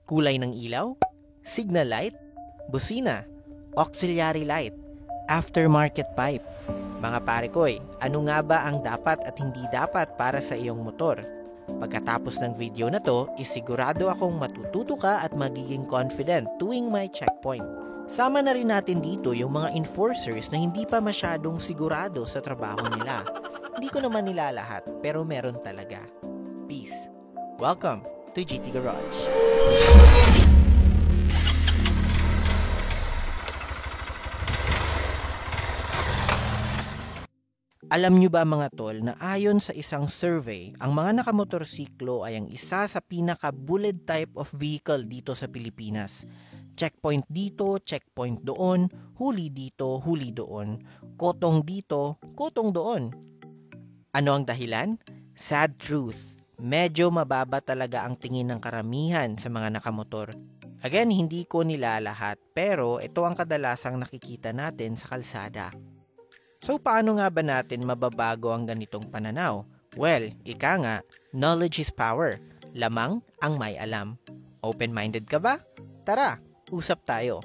Kulay ng ilaw, signal light, busina, auxiliary light, aftermarket pipe. Mga pare koy, ano nga ba ang dapat at hindi dapat para sa iyong motor? Pagkatapos ng video na to, isigurado akong matututo ka at magiging confident tuwing may checkpoint. Sama na rin natin dito yung mga enforcers na hindi pa masyadong sigurado sa trabaho nila. Hindi ko naman nila lahat, pero meron talaga. Peace. Welcome to GT Garage. Alam nyo ba mga tol na ayon sa isang survey, ang mga nakamotorsiklo ay ang isa sa pinaka-bullied type of vehicle dito sa Pilipinas. Checkpoint dito, checkpoint doon, huli dito, huli doon, kotong dito, kotong doon. Ano ang dahilan? Sad truth. Medyo mababa talaga ang tingin ng karamihan sa mga nakamotor. Again, hindi ko nila lahat, pero ito ang kadalasang nakikita natin sa kalsada. So, paano nga ba natin mababago ang ganitong pananaw? Well, ika nga, knowledge is power. Lamang ang may alam. Open-minded ka ba? Tara, usap tayo.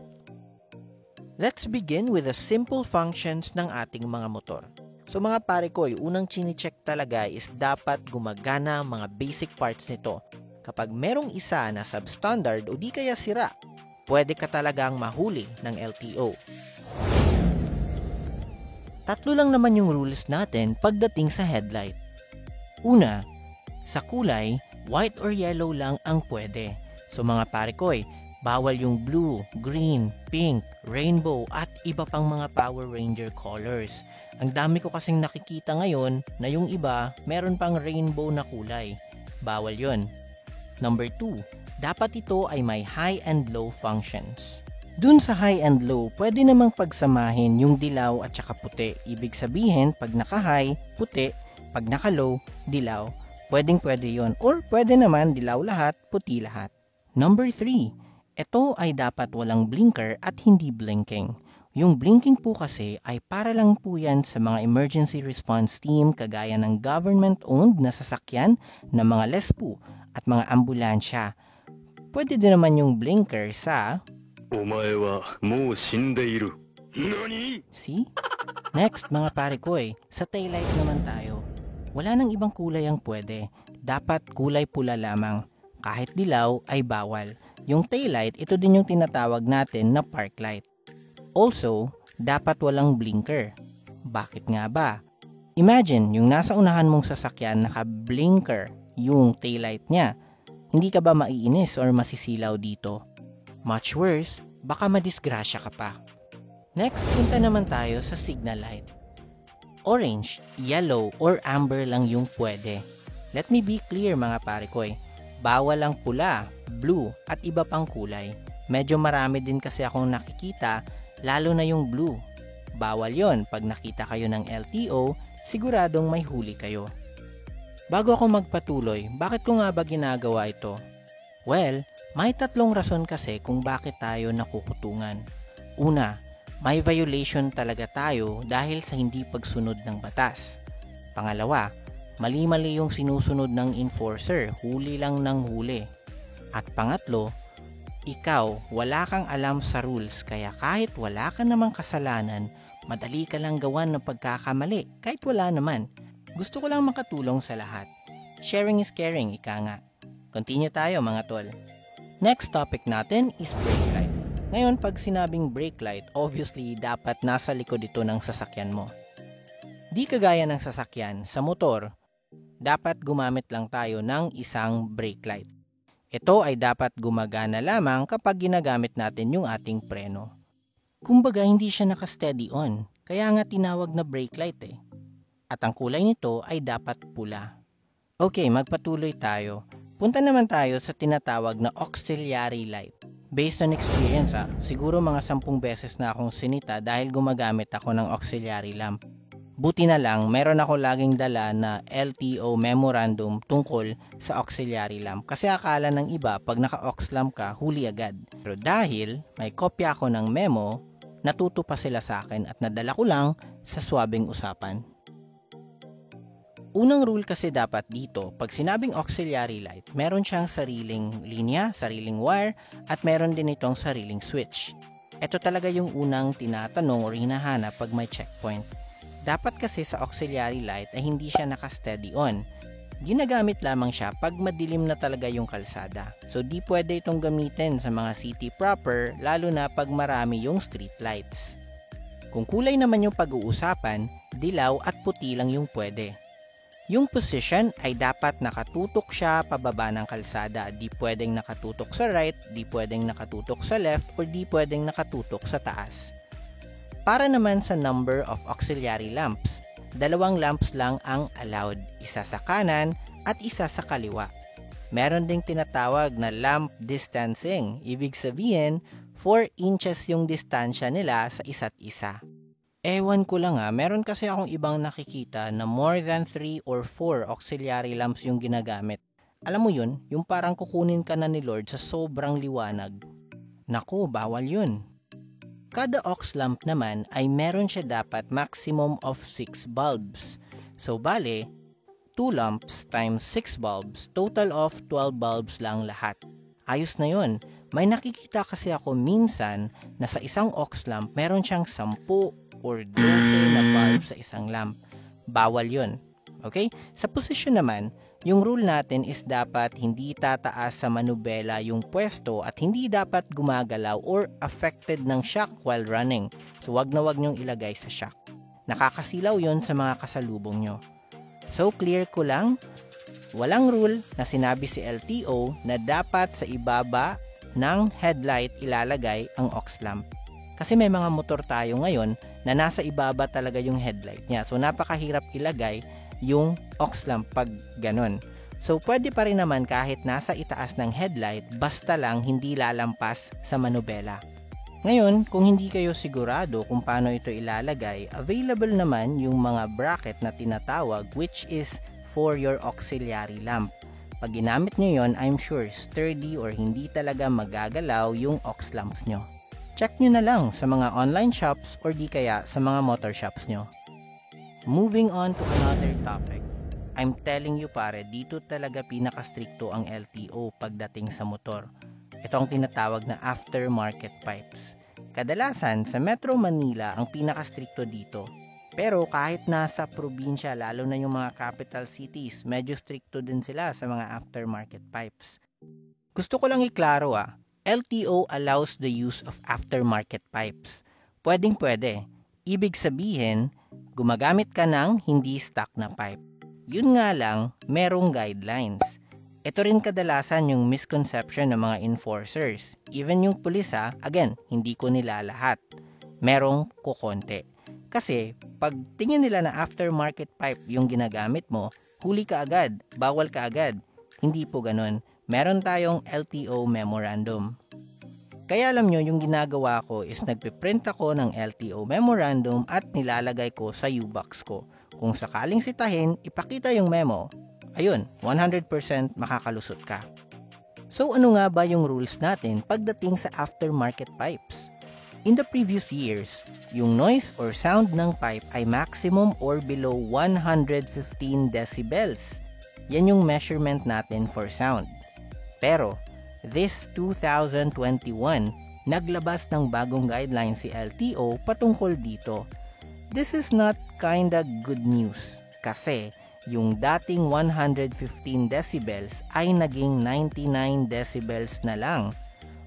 Let's begin with the simple functions ng ating mga motor. So mga pare ko, unang chine-check talaga is dapat gumagana ang mga basic parts nito. Kapag merong isa na substandard o di kaya sira, pwede ka talagang mahuli ng LTO. Tatlo lang naman yung rules natin pagdating sa headlight. Una, sa kulay, white or yellow lang ang pwede. So mga pare ko, bawal yung blue, green, pink, rainbow at iba pang mga Power Ranger colors. Ang dami ko kasing nakikita ngayon na yung iba meron pang rainbow na kulay. Bawal yon. Number 2, dapat ito ay may high and low functions. Dun sa high and low, pwede namang pagsamahin yung dilaw at saka puti. Ibig sabihin, pag naka-high, puti, pag naka-low, dilaw. Pwede yon. Or pwede naman dilaw lahat, puti lahat. Number 3, ito ay dapat walang blinker at hindi blinking. Yung blinking po kasi ay para lang po yan sa mga emergency response team kagaya ng government-owned na sasakyan na mga LESPO at mga ambulansya. Pwede din naman yung blinker sa See? Next mga pare ko sa taillight naman tayo. Wala nang ibang kulay ang pwede. Dapat kulay pula lamang. Kahit dilaw ay bawal. Yung taillight, ito din yung tinatawag natin na park light. Also, dapat walang blinker. Bakit nga ba? Imagine, yung nasa unahan mong sasakyan naka-blinker yung taillight niya. Hindi ka ba maiinis or masisilaw dito? Much worse, baka madisgrasya ka pa. Next, punta naman tayo sa signal light. Orange, yellow, or amber lang yung pwede. Let me be clear mga pare ko bawal ang pula, blue, at iba pang kulay. Medyo marami din kasi akong nakikita, lalo na yung blue. Bawal yon. Pag nakita kayo ng LTO, siguradong may huli kayo. Bago ako magpatuloy, bakit ko nga ba ginagawa ito? Well, may tatlong rason kasi kung bakit tayo nakukutungan. Una, may violation talaga tayo dahil sa hindi pagsunod ng batas. Pangalawa, mali-mali yung sinusunod ng enforcer, huli lang ng huli. At pangatlo, ikaw, wala kang alam sa rules kaya kahit wala ka namang kasalanan, madali ka lang gawan ng pagkakamali kahit wala naman. Gusto ko lang makatulong sa lahat. Sharing is caring, ika nga. Continue tayo mga tol. Next topic natin is brake light. Ngayon, pag sinabing brake light, obviously dapat nasa likod ito ng sasakyan mo. Di kagaya ng sasakyan, sa motor, dapat gumamit lang tayo ng isang brake light. Ito ay dapat gumagana lamang kapag ginagamit natin yung ating preno. Kumbaga, hindi siya naka-steady on, kaya nga tinawag na brake light At ang kulay nito ay dapat pula. Okay, magpatuloy tayo. Punta naman tayo sa tinatawag na auxiliary light. Based on experience siguro mga 10 beses na akong sinita dahil gumagamit ako ng auxiliary lamp. Buti na lang, meron ako laging dala na LTO memorandum tungkol sa auxiliary lamp. Kasi akala ng iba, pag naka-aux lamp ka, huli agad. Pero dahil may kopya ako ng memo, natuto pa sila sa akin at nadala ko lang sa swabing usapan. Unang rule kasi dapat dito, pag sinabing auxiliary light, meron siyang sariling linya, sariling wire, at meron din itong sariling switch. Ito talaga yung unang tinatanong o hinahanap pag may checkpoint. Dapat kasi sa auxiliary light ay hindi siya naka-steady on. Ginagamit lamang siya pag madilim na talaga yung kalsada. So di pwede itong gamitin sa mga city proper, lalo na pag marami yung street lights. Kung kulay naman yung pag-uusapan, dilaw at puti lang yung pwede. Yung position ay dapat nakatutok siya pababa ng kalsada. Di pwedeng nakatutok sa right, di pwedeng nakatutok sa left, or di pwedeng nakatutok sa taas. Para naman sa number of auxiliary lamps, 2 lamps lang ang allowed, isa sa kanan at isa sa kaliwa. Meron ding tinatawag na lamp distancing, ibig sabihin 4 inches yung distansya nila sa isa't isa. Ewan ko lang meron kasi akong ibang nakikita na more than 3 or 4 auxiliary lamps yung ginagamit. Alam mo yun, yung parang kukunin ka na ni Lord sa sobrang liwanag. Naku, bawal yun. Kada aux lamp naman ay meron siya dapat maximum of 6 bulbs. So bale, 2 lamps times 6 bulbs, total of 12 bulbs lang lahat. Ayos na yun. May nakikita kasi ako minsan na sa isang aux lamp meron siyang 10 or 12 na bulb sa isang lamp. Bawal yun. Okay? Sa position naman, yung rule natin is dapat hindi tataas sa manubela yung pwesto at hindi dapat gumagalaw or affected ng shock while running. So wag na wag nyong ilagay sa shock. Nakakasilaw yun sa mga kasalubong nyo. So clear ko lang, walang rule na sinabi si LTO na dapat sa ibaba ng headlight ilalagay ang aux lamp. Kasi may mga motor tayo ngayon na nasa ibaba talaga yung headlight niya. So napakahirap ilagay yung aux lamp pag ganon. So pwede pa rin naman kahit nasa itaas ng headlight, basta lang hindi lalampas sa manubela. Ngayon, kung hindi kayo sigurado kung paano ito ilalagay, available naman yung mga bracket na tinatawag, which is for your auxiliary lamp. Pag ginamit nyo yon, I'm sure sturdy or hindi talaga magagalaw yung aux lamps nyo. Check nyo na lang sa mga online shops or di kaya sa mga motor shops nyo. Moving on to another topic. I'm telling you pare, dito talaga pinaka-stricto ang LTO pagdating sa motor. Ito ang tinatawag na aftermarket pipes. Kadalasan sa Metro Manila ang pinaka-stricto dito. Pero kahit nasa probinsya, lalo na yung mga capital cities, medyo stricto din sila sa mga aftermarket pipes. Gusto ko lang iklaro LTO allows the use of aftermarket pipes. Pwedeng-pwede. Ibig sabihin, gumagamit ka ng hindi stock na pipe. Yun nga lang, merong guidelines. Ito rin kadalasan yung misconception ng mga enforcers. Even yung pulis again, hindi ko nila lahat. Merong kukonte. Kasi, pag tingin nila na aftermarket pipe yung ginagamit mo, huli ka agad, bawal ka agad. Hindi po ganun. Meron tayong LTO memorandum. Kaya alam nyo, yung ginagawa ko is nagpiprint ako ng LTO memorandum at nilalagay ko sa U-box ko. Kung sakaling sitahin, ipakita yung memo. Ayun, 100% makakalusot ka. So ano nga ba yung rules natin pagdating sa aftermarket pipes? In the previous years, yung noise or sound ng pipe ay maximum or below 115 decibels. Yan yung measurement natin for sound. Pero, this 2021, naglabas ng bagong guidelines si LTO patungkol dito. This is not kinda good news kasi yung dating 115 decibels ay naging 99 decibels na lang.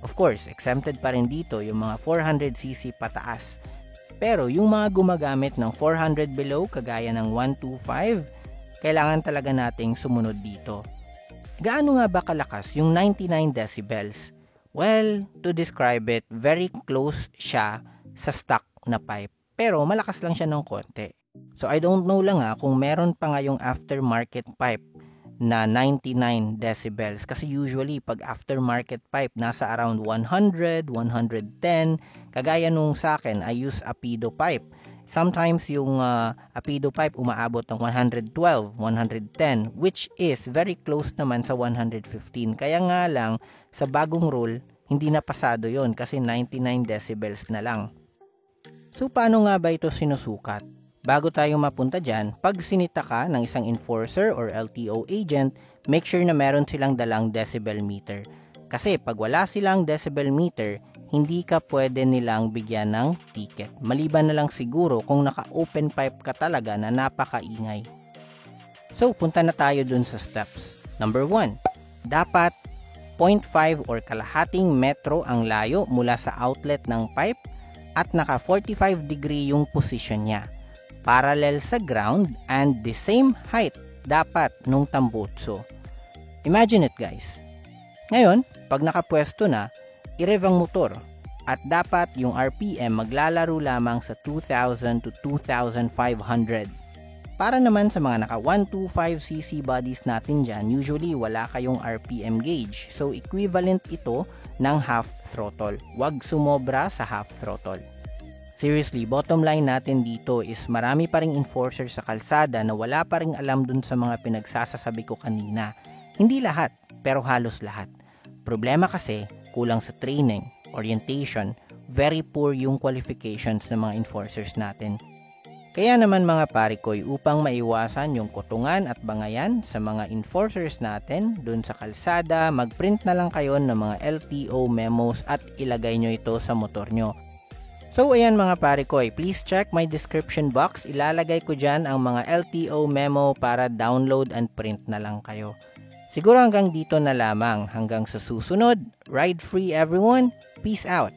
Of course, exempted pa rin dito yung mga 400cc pataas. Pero yung mga gumagamit ng 400 below kagaya ng 125, kailangan talaga nating sumunod dito. Gaano nga ba kalakas yung 99 decibels? Well, to describe it, very close siya sa stock na pipe. Pero malakas lang siya ng konti. So I don't know lang kung meron pa nga yung aftermarket pipe na 99 decibels. Kasi usually pag aftermarket pipe nasa around 100, 110. Kagaya nung sa akin, I use Apido pipe. Sometimes yung Apido pipe umaabot ng 112, 110, which is very close naman sa 115. Kaya nga lang, sa bagong rule, hindi na pasado yon kasi 99 decibels na lang. So paano nga ba ito sinusukat? bago tayo mapunta dyan, pag sinita ka ng isang enforcer or LTO agent, make sure na meron silang dalang decibel meter. Kasi pag wala silang decibel meter, hindi ka pwede nilang bigyan ng ticket. Maliban na lang siguro kung naka-open pipe ka talaga na napakaingay. So, punta na tayo dun sa steps. Number 1, dapat 0.5 or kalahating metro ang layo mula sa outlet ng pipe at naka 45 degree yung position niya. Parallel sa ground and the same height dapat nung tambutso. Imagine it guys. Ngayon, pag nakapwesto na, i-rev ang motor at dapat yung RPM maglalaro lamang sa 2,000 to 2,500. Para naman sa mga naka 125cc bodies natin dyan, usually wala kayong RPM gauge. So, equivalent ito ng half throttle. Huwag sumobra sa half throttle. Seriously, bottom line natin dito is marami pa ring enforcer sa kalsada na wala pa ring alam dun sa mga pinagsasasabi ko kanina. Hindi lahat, pero halos lahat. Problema kasi, kulang sa training, orientation, very poor yung qualifications ng mga enforcers natin. Kaya naman mga parikoy, upang maiwasan yung kutungan at bangayan sa mga enforcers natin dun sa kalsada, mag-print na lang kayo ng mga LTO memos at ilagay nyo ito sa motor nyo. So ayan mga parikoy, please check my description box. Ilalagay ko dyan ang mga LTO memo para download and print na lang kayo. Siguro hanggang dito na lamang. Hanggang sa susunod, ride free everyone. Peace out.